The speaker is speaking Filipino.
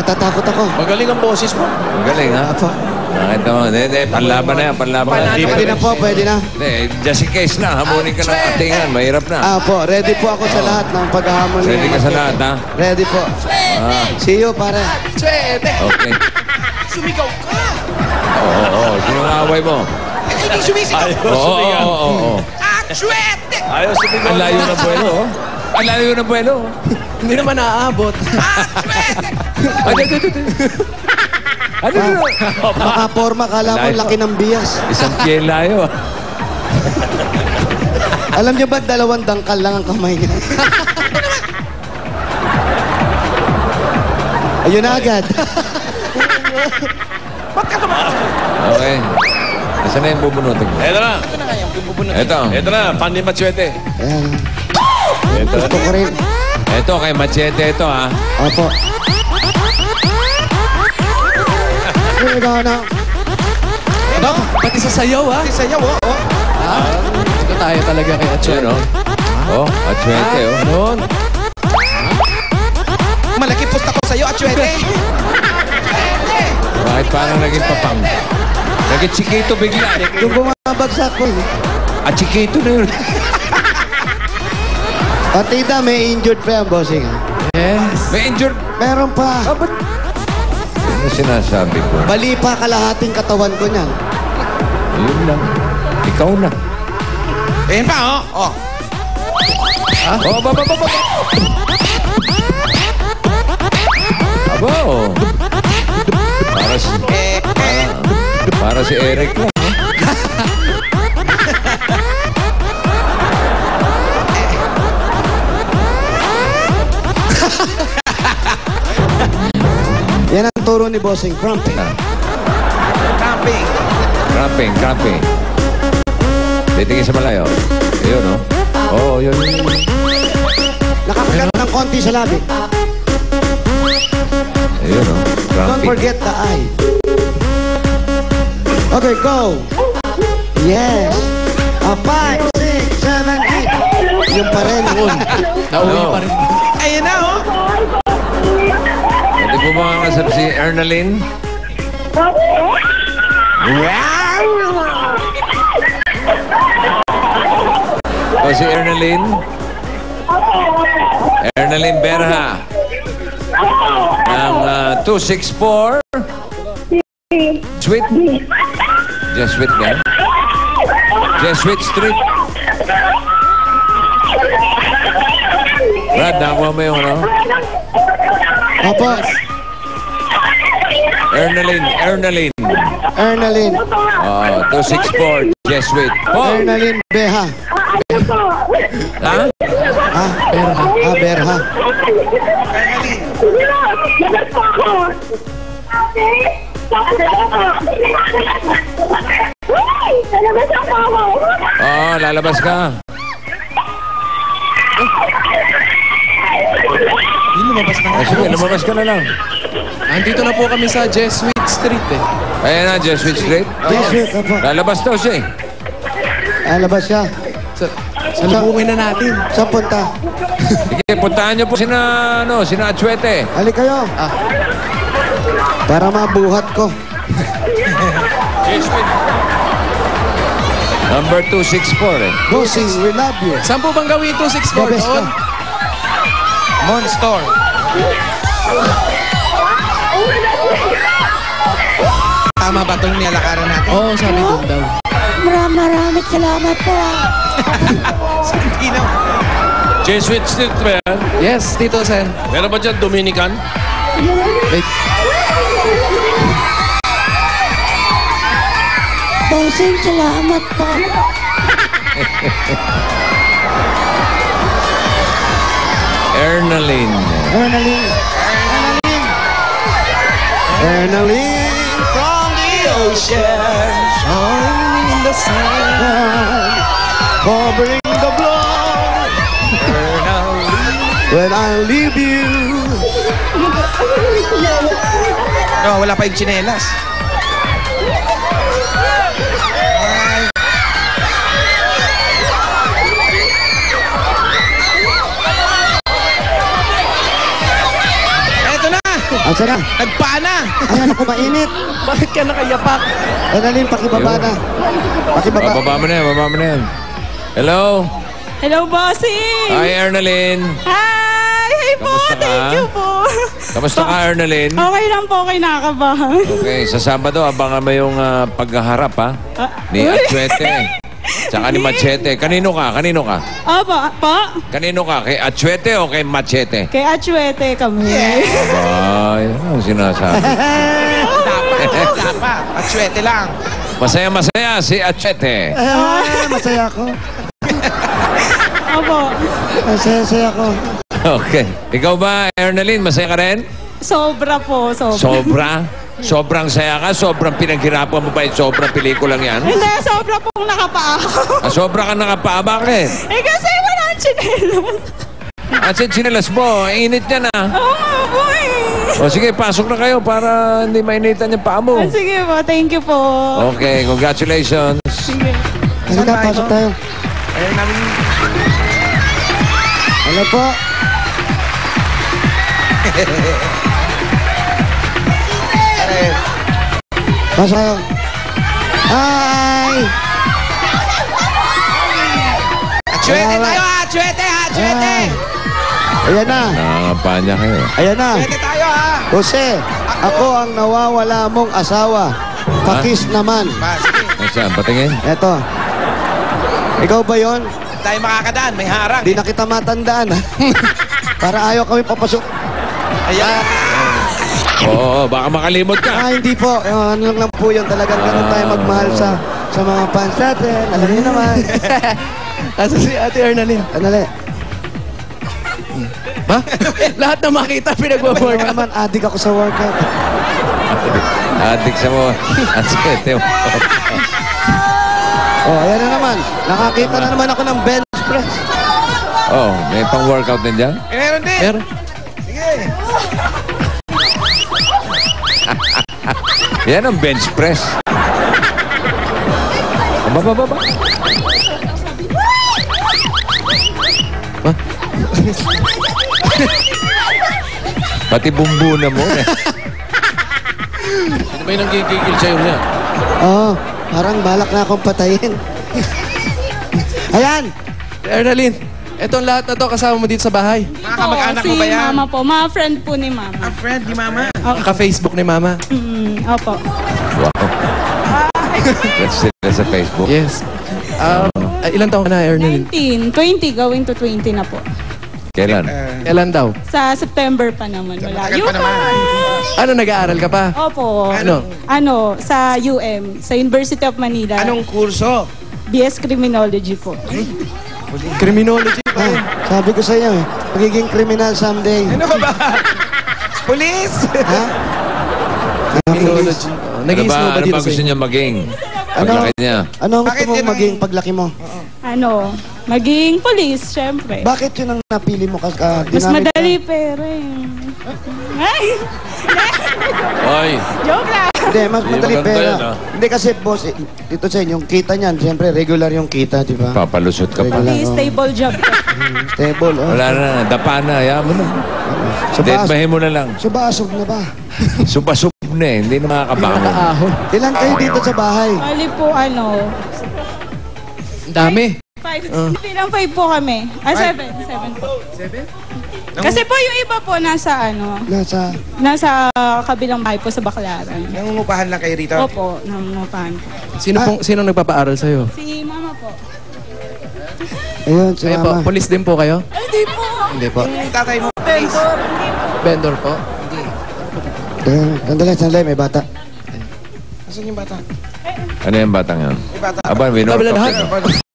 natatakot ako. Magaling ang boses mo. Magaling, ha? Apo. Nakita mo. Panlaban na yan. Panlaban na. Pwede na po, pwede na. Just in case na. Hamunin ka ng atingan. Mahirap na. Apo, ready po ako sa lahat ng paghahamon. Ready ka sa lahat, ha? Ready po. See you, pare. Okay. Sumigaw ka! Oo. Sino ang away mo? Hindi sumisigaw. Oo. Actuete! Ayaw sumigaw. Ang layo ng buwelo, oh. Ang layo ng buwelo. Hindi naman naaabot. Ano? Makaporma, kala mo laki ng bias. Isang piel layo. Alam niyo ba, 2 dangkal lang ang kamay niya? Ayun na agad. Ba't ka tumakas? Okay. Nasaan na yung bubunutin ko? Ito na. Ito na kaya, yung bubunutin. Ito na. Fan ni Machete. Ayan. Ito. Gusto ko rin. Ito, kay Machete ito, ha? Opo. na. Aba, pati sa sayaw, ha? Pati sa sayaw, oo. Ito tayo talaga kay Achete. Ano? Oh, Machete, oh. Ano? Malaki post ako sa'yo, Achete. Bakit parang naging papang? Naging chikito bigla. Yung bumabagsak ko. At chikito na yun. Patida, may injured pa yan, bossing. Yes. May injured. Meron pa. Ano sinasabi ko? Bali pa kalahating katawan ko niyan. Yun lang. Ikaw na. Ayan pa, oh. Oh. Ha? Oh, baba. Abo. Para si Eric lang. Yan ang turo ni bossing. Cramping. Cramping. Titingin sa malayo. Ayun, no? Oo, yun. Nakakagat ng konti sa labi. Ayun, no? Don't Cramping. forget the eye. Okay, go. Yes. 5, 6, 7, 8. Yung pa rin. Nauwi pa rin. Ayan na, oh. Pwede po mga kasap si Ernalyn? O si Ernalyn? Ernalyn Berha. Ang 264. Sweet. Jesuit yan. Jesuit Street. Brad, nakuha mo yung ano? Opo. Ernalyn. 264. Jesuit. Oh! Ernalyn Beha. Ha? Berha. Oo, lalabas ka. Lumabas na. Sige, lumabas ka na lang. Andito na po kami sa Jesuit Street, eh. Ayan na, Jesuit Street. Jesuit, opo. Lalabas daw siya eh. Alabas siya. Salubungin na natin. Saan punta? Sige, puntahan niyo po sina Achete. Halik kayo. Para mabuhat ko. Number 264 eh. Bossing, we love you. Saan po bang gawin 264 The best doon? ka. Monster. Tama ba itong nilalakaran natin? Oo, sabi doon daw. Maraming salamat po. Jesuit Street ba yan? Yes, Tito Sen. Meron ba dyan Dominican? Wait. Bossing, salamat po. Ernalyn. Ernalyn From the ocean, shining in the sun, covering the blood. When I leave you. Oh, wala pa yung tsinelas. Eto na! Asa na? Nagpana! Ayan, ako mainit. Bakit ka nakayapak? Annalyn, pakibaba na. Pakibaba. Baba mo na yan, baba mo na yan. Hello? Hello, bossing! Hi, Ernalyn. Hi! Hey po! Kamusta ka? Thank you po! Kamusta ka, Ernalyn? Okay lang po, okay nakakabahan. Okay, sa Sabado, abangan mo yung paghaharap, ha? Ni Atsuete. Tsaka ni Machete. Kanino ka? Kanino ka? Opo, po? Kanino ka? Kay Atsuete o kay Machete? Kay Achuete kami. Ay, ano ang sinasabi? Dapat. Atswete lang. Masaya-masaya si Atsuete. Masaya ako. Opo. Masaya ako. Okay. Ikaw ba, Ernalyn, masaya ka rin? Sobra po, sobra. Sobra? Sobrang saya ka? Sobrang pinaghirapan mo ba? Sobrang pelikulang yan? Hindi, sobra pong nakapaa ako. Sobra ka nakapaa. Bakit? Eh kasi wala ang chinelos. At sinelas mo, init yan ah. Oo nga po eh. O sige, pasok na kayo para hindi mainitan yung paa mo. Sige po, thank you po. Okay, congratulations. Sige. Halika, pasok tayo. Ayun namin. Hello po. Pasok tayo. Hi! Atswete tayo ha! Atswete ha! Atswete! Ayan na. Nakakapa niya kayo. Ayan na. Atswete tayo ha! Jose, ako ang nawawala mong asawa. Pakis naman. Sige. Saan? Patingin? Eto. Ikaw ba yon? Tayo makakadaan. May harang. Di na kita matandaan. Para ayaw kami papasok. Ayan. Oo, baka makalimot ka. Hindi po. Ano lang po yun. Talagang ganun tayo magmahal sa mga fans natin. Alam niyo naman. Asa si Ate Ernalyn? Anali. Ha? Lahat na makita Ikaw pinag-workout. naman, addict ako sa workout. Adik sa mo. Atsuete mo. Oh, ayan na naman. Nakakita na naman ako ng bench press. Oh, may pang-workout din dyan? Meron din. Meron. Yan ang bench press. Baba. Pati bumbuna mo. Ano ba yung nanggigigil sa'yo niya? Oo, parang balak na akong patayin. Ayan! Ernalyn, etong lahat na to kasama mo dito sa bahay. Mga kamag-anak mo ba yan? Si mama po, mga friend po ni mama. Ang friend ni Mama. Ka-Facebook ni Mama. Opo. Wow. That's sila sa Facebook. Yes. Ilan taon ka na, Ernalyn? 19, 20, going to 20 na po. Kailan? Kailan daw? Sa September pa naman. Wala. Matagal pa naman. Ano, nag-aaral ka pa? Opo. Ano? Sa UM, sa University of Manila. Anong kurso? BS Criminology po. Criminology pa rin. Sabi ko sa iyo, magiging criminal someday. Ano ka ba? Police! Ha? Criminology. Ano Nag-i-snow ba ba dito gusto sa inyo? niya maging? Ano? Paglaki niya. Ano ang gusto Bakit mong yun ang- maging paglaki mo? Maging police, syempre. Bakit yun ang napili mo? Mas Ginamit madali pero eh. Ay! Oy, Joke lang! Hindi, mas Hindi, madali maganda pera. yan, ah. Hindi kasi, boss, dito sa inyo, yung kita niyan, siyempre, regular yung kita, di ba? papalusot ka pa. Wala, Pati oh. stable job ko. Stable, oh. Wala na, dapa na, hayaan mo na. Sa baas, Deadbahin mo na lang. sa basog na ba? Supasub na eh, hindi na makakabangon. Ahon. Ilan kayo dito sa bahay? Bali po Ang dami. 5. Bilang 5 po kami. 7 po. 7? Kasi po yung iba po nasa Nasa, kabilang bahay po sa Baclaran. Nangungupahan lang kayo rito? Opo, nangungupahan po. Sino nagpapaaral sa'yo? Si mama po. ayun, si Kayo po, mama. police din po kayo? Hindi po. Hindi po. Yung tatay mo, police. Vendor po? Sandali, may bata. Asan yung bata? Ano yung batang yan? May bata. Aba, Tabla winortok lahat. yun.